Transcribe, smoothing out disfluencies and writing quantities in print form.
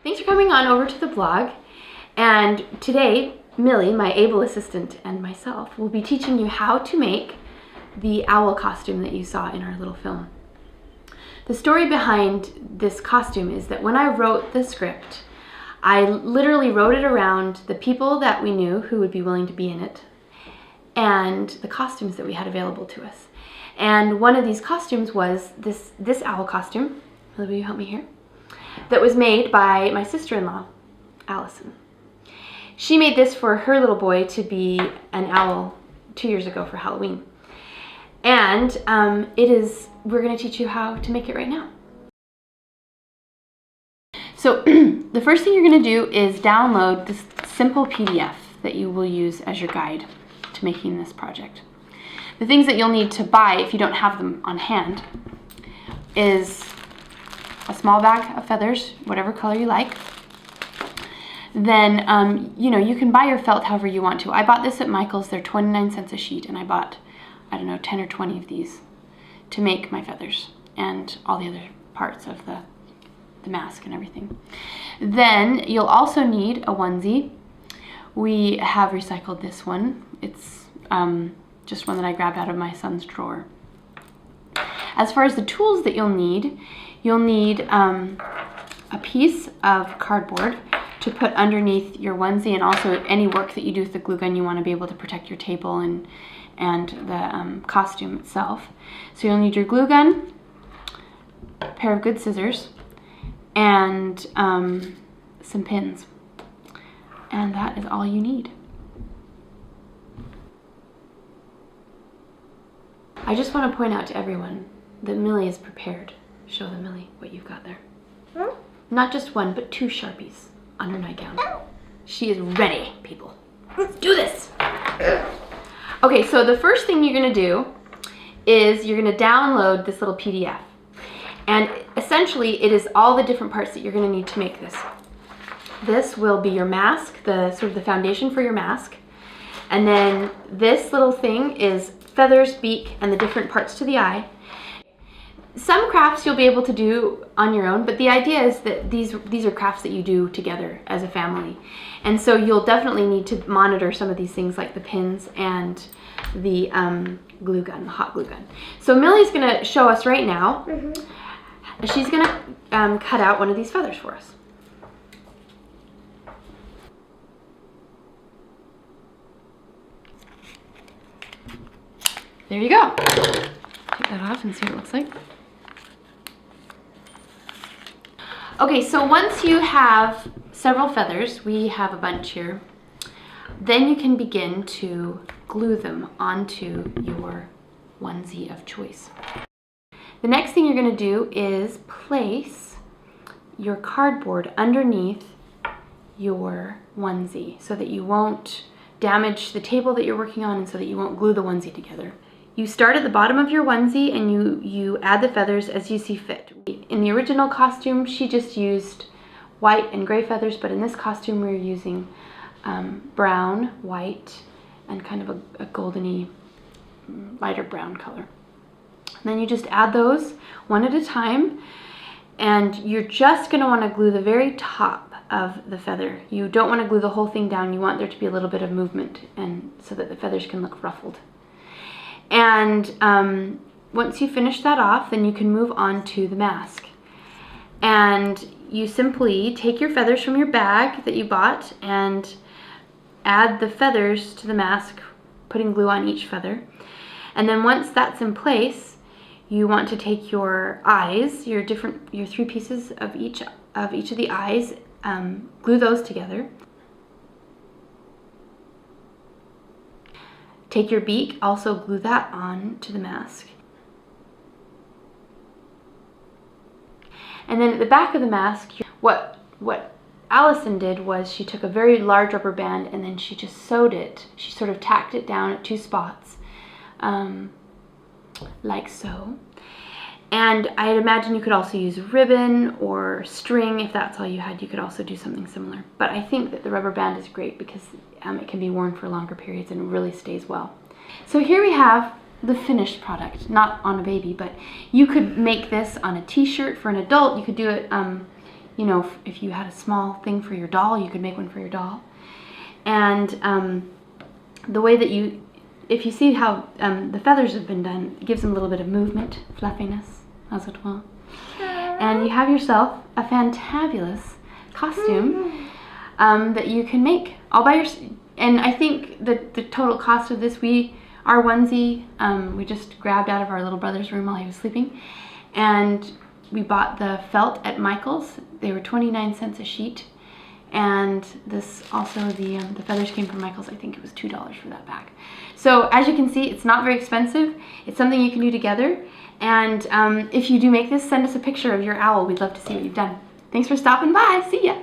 Thanks for coming on over to the blog. And today, Millie, my able assistant, and myself will be teaching you how to make the owl costume that you saw in our little film. The story behind this costume is that when I wrote the script, I literally wrote it around the people that we knew who would be willing to be in it and the costumes that we had available to us. And one of these costumes was this owl costume. Will you help me here? That was made by my sister-in-law, Allison. She made this for her little boy to be an owl 2 years ago for Halloween. And we're going to teach you how to make it right now. So the first thing you're going to do is download this simple PDF that you will use as your guide to making this project. The things that you'll need to buy if you don't have them on hand is a small bag of feathers, whatever color you like. Then, you can buy your felt however you want to. I bought this at Michael's. They're 29 cents a sheet, and I bought, 10 or 20 of these to make my feathers and all the other parts of the mask and everything. Then you'll also need a onesie. We have recycled this one. It's just one that I grabbed out of my son's drawer. As far as the tools that you'll need a piece of cardboard to put underneath your onesie, and also any work that you do with the glue gun, you want to be able to protect your table and the costume itself. So you'll need your glue gun, a pair of good scissors, and some pins. And that is all you need. I just want to point out to everyone that Millie is prepared. Show them, Millie, what you've got there. Huh? Not just one, but 2 Sharpies on her nightgown. She is ready, people. Let's do this. Okay, so the first thing you're going to do is you're going to download this little PDF. And essentially, it is all the different parts that you're going to need to make this. This will be your mask, the foundation for your mask. And then this little thing is feathers, beak, and the different parts to the eye. Some crafts you'll be able to do on your own, but the idea is that these are crafts that you do together as a family. And so you'll definitely need to monitor some of these things like the pins and the glue gun, the hot glue gun. So Millie's gonna show us right now. She's gonna cut out one of these feathers for us. There you go. Take that off and see what it looks like. Okay, so once you have several feathers, we have a bunch here, then you can begin to glue them onto your onesie of choice. The next thing you're going to do is place your cardboard underneath your onesie so that you won't damage the table that you're working on and so that you won't glue the onesie together. You start at the bottom of your onesie and you add the feathers as you see fit. In the original costume, she just used white and gray feathers, but in this costume we're using brown, white, and kind of a goldeny, lighter brown color. And then you just add those one at a time, and you're just going to want to glue the very top of the feather. You don't want to glue the whole thing down. You want there to be a little bit of movement, and so that the feathers can look ruffled. And once you finish that off, then you can move on to the mask. And you simply take your feathers from your bag that you bought and add the feathers to the mask, putting glue on each feather. And then once that's in place, you want to take your eyes, your 3 pieces of each of the eyes, glue those together. Take your beak, also glue that on to the mask. And then at the back of the mask, what Allison did was she took a very large rubber band and then she just sewed it. She sort of tacked it down at 2 spots, like so. And I'd imagine you could also use ribbon or string. If that's all you had, you could also do something similar. But I think that the rubber band is great because it can be worn for longer periods and it really stays well. So here we have the finished product, not on a baby, but you could make this on a t-shirt for an adult. You could do it you know, if you had a small thing for your doll, you could make one for your doll. And the way that if you see how the feathers have been done, it gives them a little bit of movement, fluffiness, as it were. And you have yourself a fantabulous costume that you can make all by yourself. And I think that the total cost of this, our onesie, we just grabbed out of our little brother's room while he was sleeping. And we bought the felt at Michael's. They were 29 cents a sheet. And this also, the feathers came from Michael's. I think it was $2 for that bag. So as you can see, it's not very expensive. It's something you can do together. And if you do make this, send us a picture of your owl. We'd love to see what you've done. Thanks for stopping by. See ya.